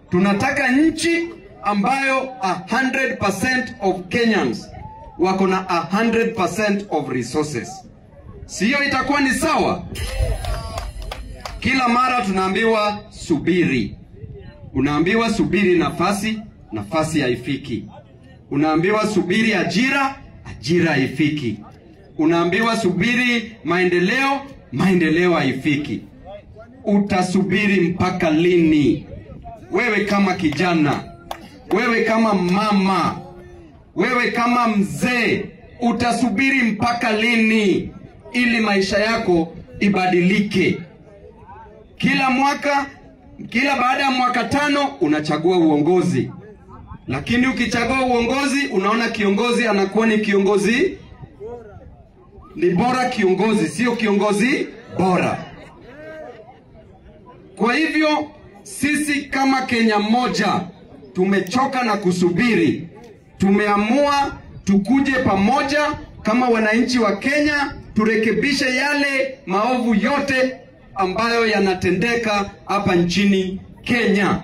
Tunataka nchi ambayo 100% of Kenyans wako na 100% of resources. Sio itakuwa ni sawa? Kila mara tunaambiwa subiri. Unaambiwa subiri nafasi haifiki. Unaambiwa subiri ajira haifiki. Unaambiwa subiri maendeleo haifiki. Utasubiri mpaka lini? Wewe kama kijana, wewe kama mama, wewe kama mzee, utasubiri mpaka lini ili maisha yako ibadilike? Kila baada ya mwaka 5 unachagua uongozi. Lakini ukichagua uongozi unaona kiongozi anakuwa ni kiongozi ni bora, kiongozi sio kiongozi bora. Kwa hivyo sisi kama Kenya moja tumechoka na kusubiri. Tumeamua tukuje pamoja kama wananchi wa Kenya, turekebishe yale maovu yote ambayo yanatendeka hapa nchini Kenya.